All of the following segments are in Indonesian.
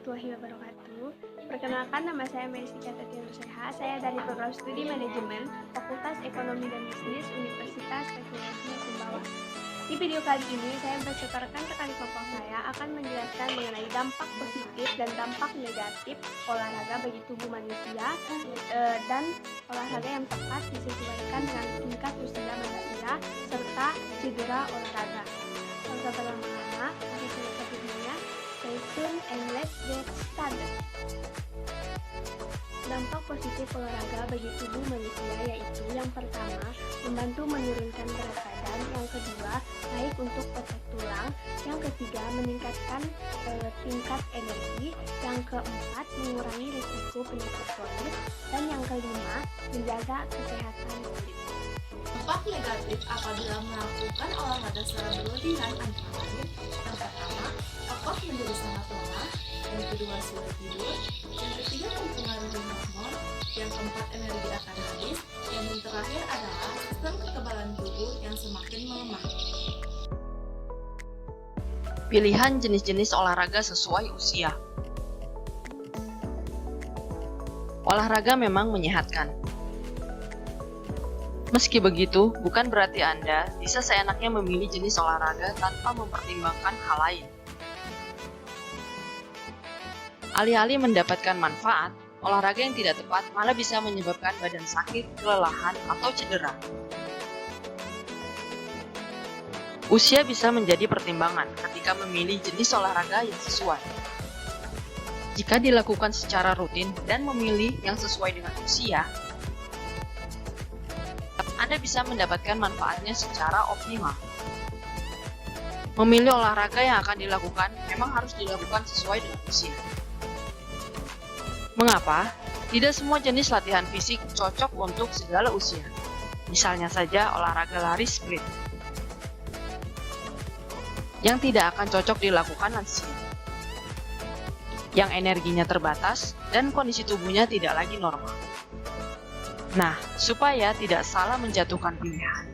warahmatullahi wabarakatuh. Perkenalkan, nama saya Meristika Tatiana. Saya dari program studi manajemen Fakultas Ekonomi dan Bisnis Universitas Teknologi Sumbawa. Di video kali ini, saya beserta rekan-rekan kelompok saya akan menjelaskan mengenai dampak positif dan dampak negatif olahraga bagi tubuh manusia dan olahraga yang tepat disesuaikan dengan tingkat usia manusia serta cedera olahraga. Tanpa berlama-lama, mari kita ke videonya. Stay tuned and let's get started. Dampak positif olahraga bagi tubuh manusia yaitu yang pertama, membantu menurunkan berat badan, yang kedua, baik untuk otot tulang, yang ketiga, meningkatkan tingkat energi, yang keempat, mengurangi risiko penyakit kronis, dan yang kelima, menjaga kesehatan kulit. Dampak negatif apabila melakukan olahraga secara berlebihan antara lain: yang pertama, otot menjadi sangat lelah, yang kedua sulit tidur, yang ketiga mempengaruhi hormon, yang keempat energi akan habis, dan yang terakhir adalah sistem kekebalan tubuh yang semakin melemah. Pilihan jenis-jenis olahraga sesuai usia. Olahraga memang menyehatkan. Meski begitu, bukan berarti Anda bisa seenaknya memilih jenis olahraga tanpa mempertimbangkan hal lain. Alih-alih mendapatkan manfaat, olahraga yang tidak tepat malah bisa menyebabkan badan sakit, kelelahan, atau cedera. Usia bisa menjadi pertimbangan ketika memilih jenis olahraga yang sesuai. Jika dilakukan secara rutin dan memilih yang sesuai dengan usia, Anda bisa mendapatkan manfaatnya secara optimal. Memilih olahraga yang akan dilakukan memang harus dilakukan sesuai dengan usia. Mengapa? Tidak semua jenis latihan fisik cocok untuk segala usia. Misalnya saja olahraga lari sprint, yang tidak akan cocok dilakukan lansia, yang energinya terbatas dan kondisi tubuhnya tidak lagi normal. Nah, supaya tidak salah menjatuhkan pilihan,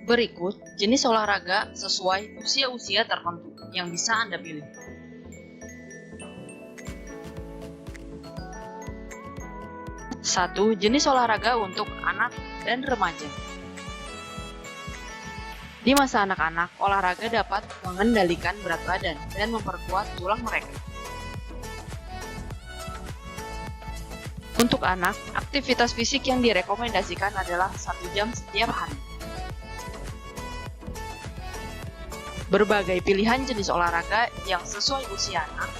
berikut jenis olahraga sesuai usia-usia tertentu yang bisa Anda pilih. 1. Jenis olahraga untuk anak dan remaja. Di masa anak-anak, olahraga dapat mengendalikan berat badan dan memperkuat tulang mereka. Untuk anak, aktivitas fisik yang direkomendasikan adalah 1 jam setiap hari. Berbagai pilihan jenis olahraga yang sesuai usia anak,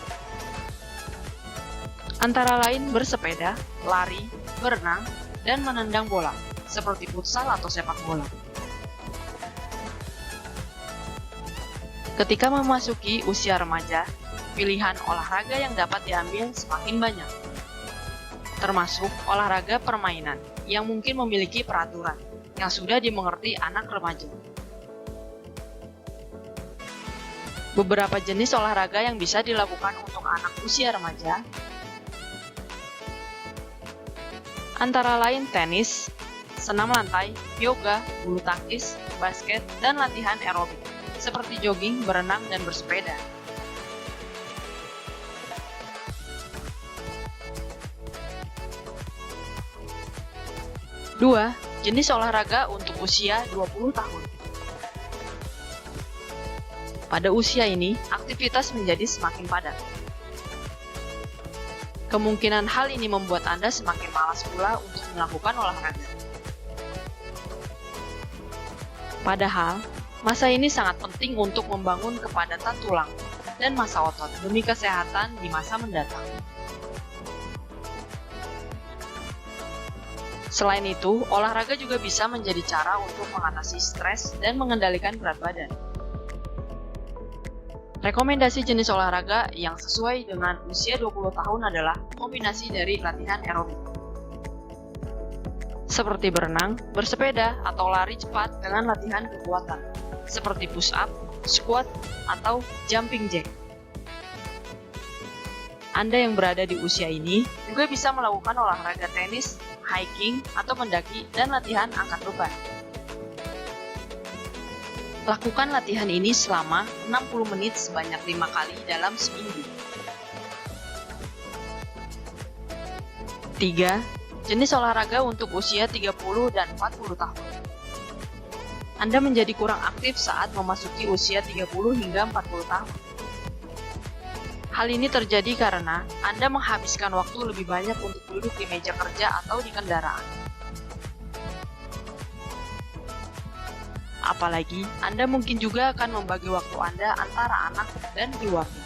antara lain bersepeda, lari, berenang, dan menendang bola, seperti futsal atau sepak bola. Ketika memasuki usia remaja, pilihan olahraga yang dapat diambil semakin banyak, termasuk olahraga permainan yang mungkin memiliki peraturan yang sudah dimengerti anak remaja. Beberapa jenis olahraga yang bisa dilakukan untuk anak usia remaja antara lain tenis, senam lantai, yoga, bulu tangkis, basket, dan latihan aerobik seperti jogging, berenang, dan bersepeda. Dua, jenis olahraga untuk usia 20 tahun. Pada usia ini, aktivitas menjadi semakin padat. Kemungkinan hal ini membuat Anda semakin malas pula untuk melakukan olahraga. Padahal, masa ini sangat penting untuk membangun kepadatan tulang dan massa otot demi kesehatan di masa mendatang. Selain itu, olahraga juga bisa menjadi cara untuk mengatasi stres dan mengendalikan berat badan. Rekomendasi jenis olahraga yang sesuai dengan usia 20 tahun adalah kombinasi dari latihan aerobik, seperti berenang, bersepeda, atau lari cepat dengan latihan kekuatan, seperti push up, squat, atau jumping jack. Anda yang berada di usia ini juga bisa melakukan olahraga tenis, hiking, atau mendaki, dan latihan angkat beban. Lakukan latihan ini selama 60 menit sebanyak 5 kali dalam seminggu. 3. Jenis olahraga untuk usia 30 dan 40 tahun. Anda menjadi kurang aktif saat memasuki usia 30 hingga 40 tahun. Hal ini terjadi karena Anda menghabiskan waktu lebih banyak untuk duduk di meja kerja atau di kendaraan. Apalagi, Anda mungkin juga akan membagi waktu Anda antara anak dan keluarga.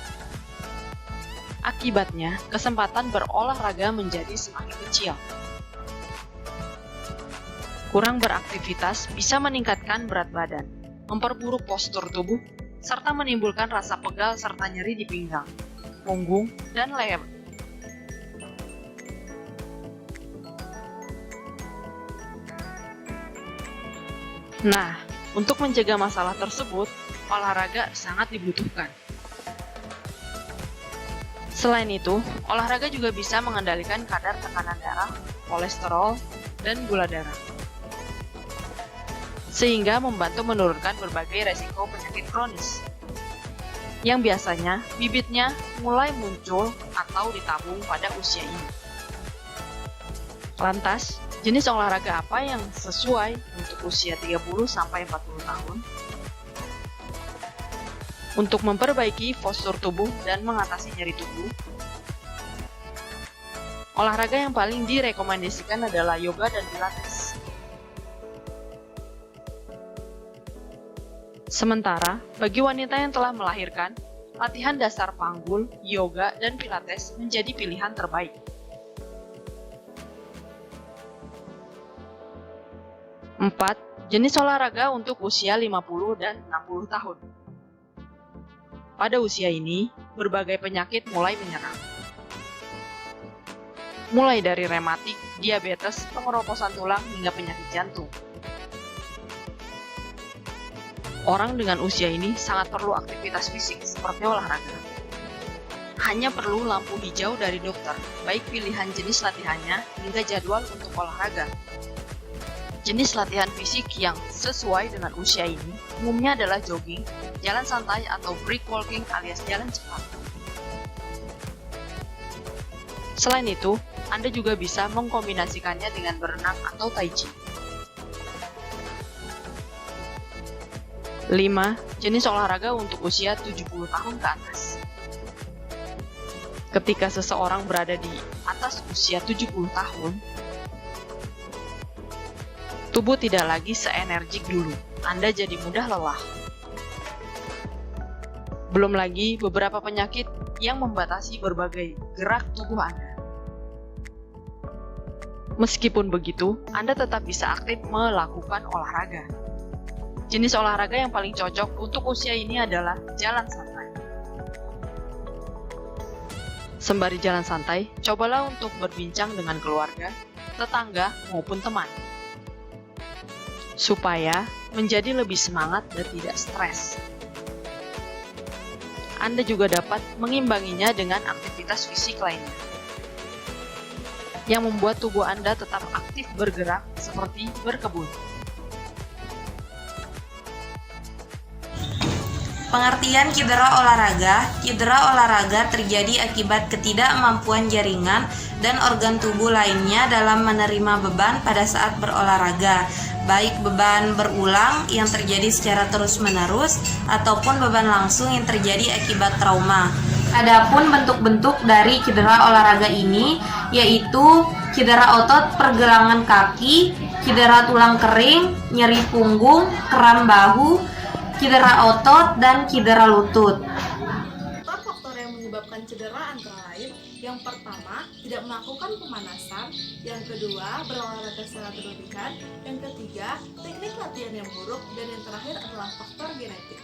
Akibatnya, kesempatan berolahraga menjadi semakin kecil. Kurang beraktivitas bisa meningkatkan berat badan, memperburuk postur tubuh, serta menimbulkan rasa pegal serta nyeri di pinggang, punggung, dan leher. Nah, untuk mencegah masalah tersebut, olahraga sangat dibutuhkan. Selain itu, olahraga juga bisa mengendalikan kadar tekanan darah, kolesterol, dan gula darah, sehingga membantu menurunkan berbagai resiko penyakit kronis yang biasanya bibitnya mulai muncul atau ditabung pada usia ini. Lantas, jenis olahraga apa yang sesuai untuk usia 30-40 tahun? Untuk memperbaiki postur tubuh dan mengatasi nyeri tubuh, olahraga yang paling direkomendasikan adalah yoga dan pilates. Sementara, bagi wanita yang telah melahirkan, latihan dasar panggul, yoga, dan pilates menjadi pilihan terbaik. 4. Jenis olahraga untuk usia 50 dan 60 tahun. Pada usia ini, berbagai penyakit mulai menyerang. Mulai dari rematik, diabetes, pengeroposan tulang, hingga penyakit jantung. Orang dengan usia ini sangat perlu aktivitas fisik seperti olahraga. Hanya perlu lampu hijau dari dokter, baik pilihan jenis latihannya hingga jadwal untuk olahraga. Jenis latihan fisik yang sesuai dengan usia ini umumnya adalah jogging, jalan santai atau brisk walking alias jalan cepat. Selain itu, Anda juga bisa mengkombinasikannya dengan berenang atau tai chi. 5. Jenis olahraga untuk usia 70 tahun ke atas. Ketika seseorang berada di atas usia 70 tahun, tubuh tidak lagi seenergik dulu. Anda jadi mudah lelah. Belum lagi beberapa penyakit yang membatasi berbagai gerak tubuh Anda. Meskipun begitu, Anda tetap bisa aktif melakukan olahraga. Jenis olahraga yang paling cocok untuk usia ini adalah jalan santai. Sembari jalan santai, cobalah untuk berbincang dengan keluarga, tetangga, maupun teman, supaya menjadi lebih semangat dan tidak stres. Anda juga dapat mengimbanginya dengan aktivitas fisik lainnya, yang membuat tubuh Anda tetap aktif bergerak seperti berkebun. Pengertian cedera olahraga. Cedera olahraga terjadi akibat ketidakmampuan jaringan dan organ tubuh lainnya dalam menerima beban pada saat berolahraga, baik beban berulang yang terjadi secara terus-menerus ataupun beban langsung yang terjadi akibat trauma. Adapun bentuk-bentuk dari cedera olahraga ini yaitu cedera otot pergelangan kaki, cedera tulang kering, nyeri punggung, kram bahu, cedera otot, dan cedera lutut. Faktor yang menyebabkan cedera antara lain, yang pertama, tidak melakukan pemanasan, yang kedua, berolahraga secara berlebihan, yang ketiga, teknik latihan yang buruk, dan yang terakhir adalah faktor genetik.